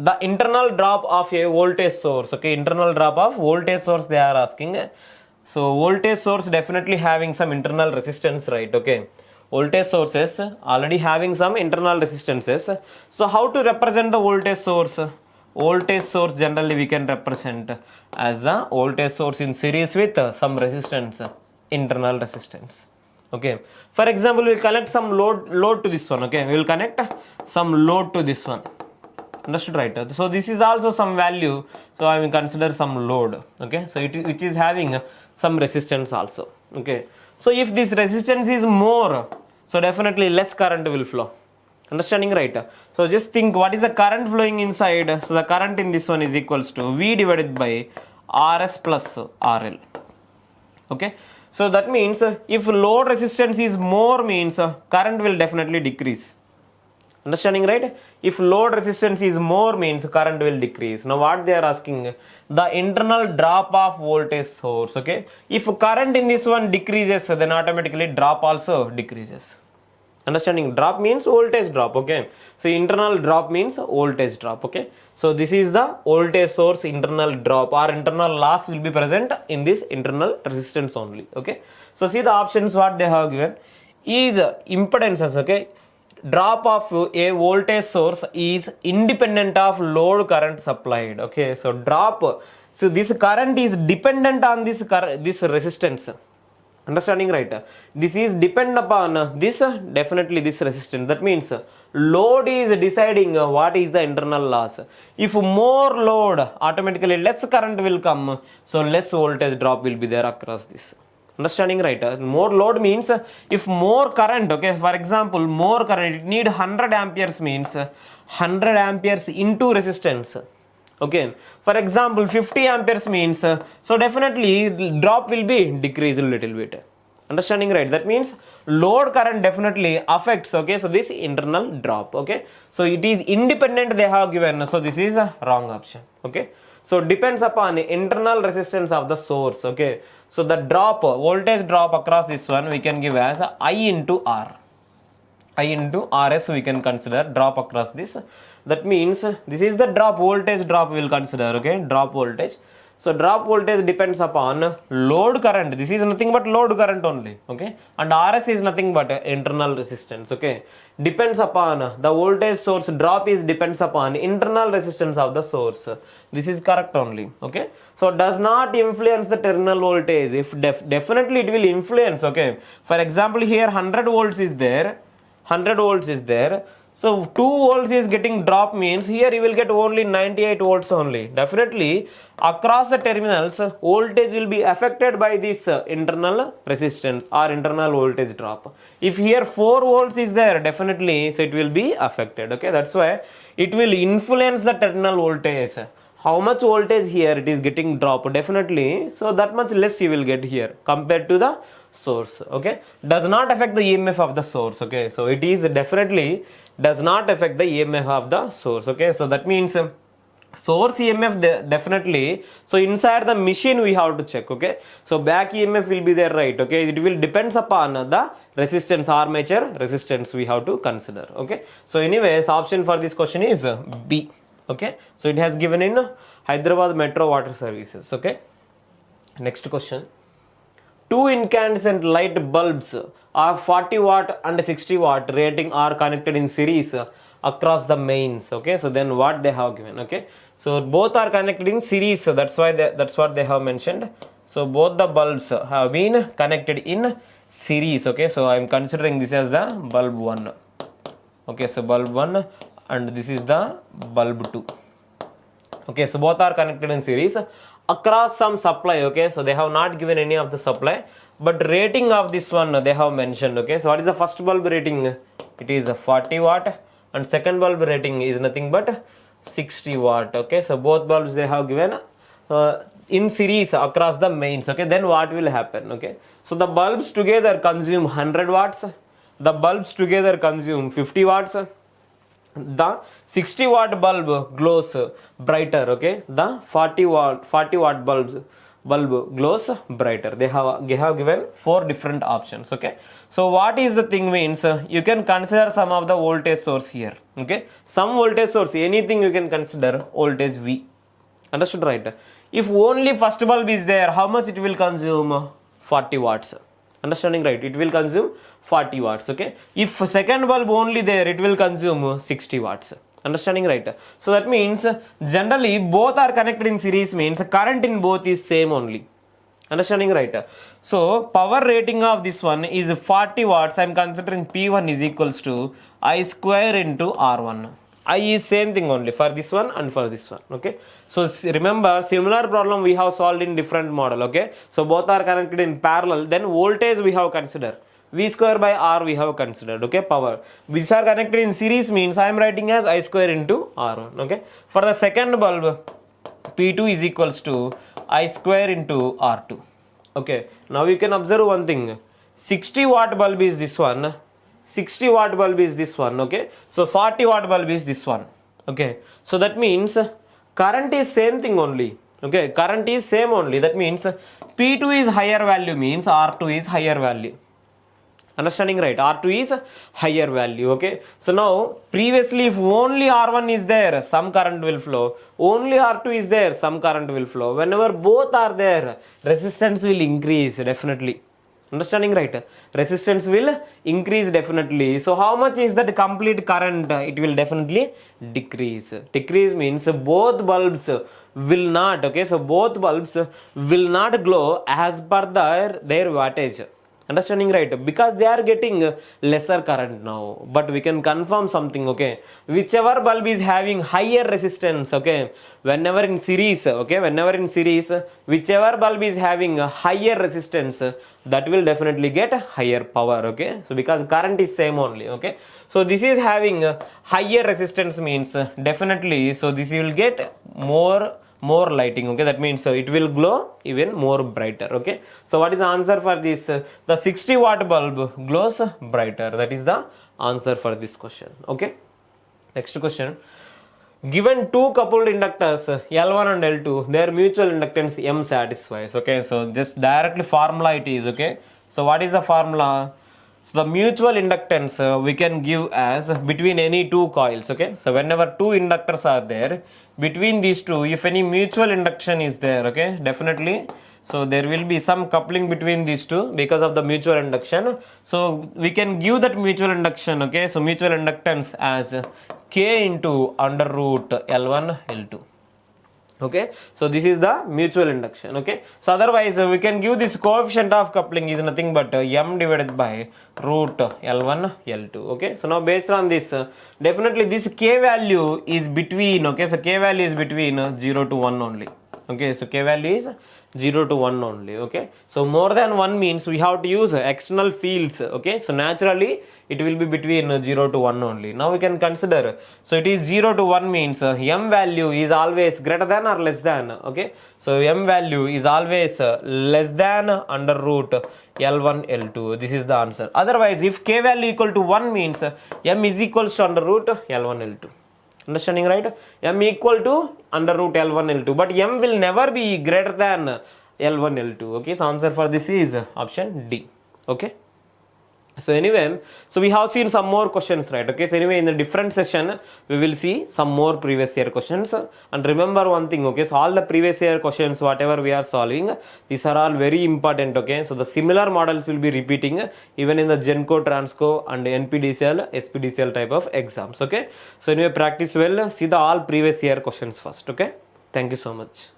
the internal drop of a voltage source. Okay, internal drop of voltage source they are asking. So voltage source definitely having some internal resistance, right? Okay, voltage sources already having some internal resistances. So how to represent the voltage source? Voltage source generally we can represent as the voltage source in series with some resistance, internal resistance. Okay, for example, we'll connect some load to this one. Okay, we'll connect some load to this one. Understood, right? So this is also some value, so I will consider some load. Okay, so which is having some resistance also. Okay, so if this resistance is more, so definitely less current will flow. Understanding, right? So just think, what is the current flowing inside? So the current in this one is equals to V divided by Rs plus RL. Okay, so that means if load resistance is more means current will definitely decrease. Understanding, right? If load resistance is more means current will decrease. Now what they are asking, the internal drop of voltage source. Okay, if current in this one decreases, then automatically drop also decreases. Understanding, drop means voltage drop. Okay, so internal drop means voltage drop. Okay, so this is the voltage source internal drop, or internal loss will be present in this internal resistance only. Okay, so see the options what they have given is impedances. Okay, drop of a voltage source is independent of load current supplied. Okay, so drop, so this current is dependent on this resistance. Understanding, right? This is depend upon this, definitely this resistance. That means load is deciding what is the internal loss. If more load, automatically less current will come, so less voltage drop will be there across this. Understanding, right? More load means if more current. Okay, for example, more current, it need 100 amperes means 100 amperes into resistance. Okay, for example 50 amperes means so definitely drop will be decreased a little bit. Understanding, right? That means load current definitely affects. Okay, so this internal drop. Okay, so it is independent they have given, so this is a wrong option. Okay, so depends upon internal resistance of the source. Okay, so the drop, voltage drop across this one we can give as I into R. I into Rs we can consider drop across this. That means this is the drop, voltage drop we will consider. Okay, drop voltage. So drop voltage depends upon load current. This is nothing but load current only. Okay, and Rs is nothing but internal resistance. Okay, depends upon the voltage source drop is depends upon internal resistance of the source. This is correct only. Okay, so does not influence the terminal voltage. If definitely it will influence. Okay, for example here 100 volts is there, 100 volts is there, so 2 volts is getting drop means here you will get only 98 volts only. Definitely across the terminals voltage will be affected by this internal resistance or internal voltage drop. If here 4 volts is there, definitely so it will be affected. Okay, that's why it will influence the terminal voltage. How much voltage here it is getting drop, definitely so that much less you will get here compared to the source. Okay, does not affect the EMF of the source. Okay, so it is definitely does not affect the EMF of the source. Okay, so that means source EMF definitely, so inside the machine we have to check. Okay, so back EMF will be there, right? Okay, it will depends upon the resistance, armature resistance we have to consider. Okay, so anyways option for this question is B. Okay, so it has given in Hyderabad Metro Water Services. Okay, next question. Two incandescent light bulbs of 40 watt and 60 watt rating are connected in series across the mains. Okay, so then what they have given? Okay, so both are connected in series, so that's why that's what they have mentioned. So both the bulbs have been connected in series. Okay, so I am considering this as the bulb 1. Okay, so bulb 1 and this is the bulb 2. Okay, so both are connected in series across some supply. Okay, so they have not given any of the supply, but rating of this one they have mentioned. Okay, so what is the first bulb rating? It is a 40 watt and second bulb rating is nothing but 60 watt. Okay, so both bulbs they have given in series across the mains. Okay, then what will happen? Okay, so the bulbs together consume 100 watts, the bulbs together consume 50 watts. The 60 watt bulb glows brighter. Okay, the 40 watt bulbs bulb glows brighter. They have given 4 different options. Okay, so what is the thing means you can consider some of the voltage source here. Okay, some voltage source, anything you can consider voltage V. Understood, right? If only first bulb is there, how much it will consume? 40 watts. Understanding, right? It will consume 40 watts. Okay, if second bulb only there, it will consume 60 watts. Understanding, right? So that means generally both are connected in series, means current in both is same only. Understanding, right? So power rating of this one is 40 watts. I am considering P1 is equals to I square into R1. I is same thing only for this one and for this one. Okay, so remember, similar problem we have solved in different model. Okay, so both are connected in parallel. Then voltage we have considered, V square by R we have considered. Okay, power, these are connected in series, means I am writing as I square into R1. Okay, for the second bulb, P2 is equals to I square into R2. Okay, now you can observe one thing, 60 watt bulb is this one, 60 watt bulb is this one. Okay, so 40 watt bulb is this one. Okay, so that means current is same thing only. Okay, current is same only. That means P2 is higher value, means R2 is higher value. Understanding, right? R2 is higher value. Okay, so now previously if only R1 is there, some current will flow. Only R2 is there, some current will flow. Whenever both are there, resistance will increase definitely. Understanding, right? Resistance will increase definitely. So how much is that complete current? It will definitely decrease. Decrease means both bulbs will not. Okay, so both bulbs will not glow as per their wattage. Understanding, right? Because they are getting lesser current now. But we can confirm something. Okay, whichever bulb is having higher resistance, okay, whenever in series, okay, whenever in series, whichever bulb is having a higher resistance, that will definitely get higher power. Okay, so because current is same only. Okay, so this is having higher resistance, means definitely, so this will get more lighting. Okay, that means it will glow even more brighter. Okay, so what is the answer for this? The 60 watt bulb glows brighter. That is the answer for this question. Okay, next question. Given two coupled inductors L1 and L2, their mutual inductance M satisfies. Okay, so just directly formula it is. Okay, so what is the formula? So the mutual inductance we can give as between any two coils. Okay, so whenever two inductors are there, between these two, if any mutual induction is there, okay, definitely, so there will be some coupling between these two because of the mutual induction. So we can give that mutual induction. Okay, so mutual inductance as K into under root L1 L2. Okay, so this is the mutual induction. Okay, so otherwise we can give this coefficient of coupling is nothing but M divided by root L1 L2. Okay, so now based on this, definitely this K value is between. Okay, so K value is between 0 to 1 only. Okay, so K value is 0 to 1 only. Okay, so more than 1 means we have to use external fields. Okay, so naturally it will be between 0 to 1 only. Now we can consider, so it is 0 to 1 means M value is always greater than or less than. Okay, so M value is always less than under root L1 L2. This is the answer. Otherwise, if K value equal to 1 means M is equals to under root L1 L2. Understanding, right? M equal to under root L1 L2, but M will never be greater than L1 L2. Okay, so answer for this is option D. Okay, so anyway, so we have seen some more questions, right? Okay, so anyway, in the different session we will see some more previous year questions. And remember one thing, okay, so all the previous year questions whatever we are solving, these are all very important. Okay, so the similar models will be repeating even in the Genco, Transco and NPDCL, SPDCL type of exams. Okay, so anyway, practice well, see the all previous year questions first. Okay, thank you so much.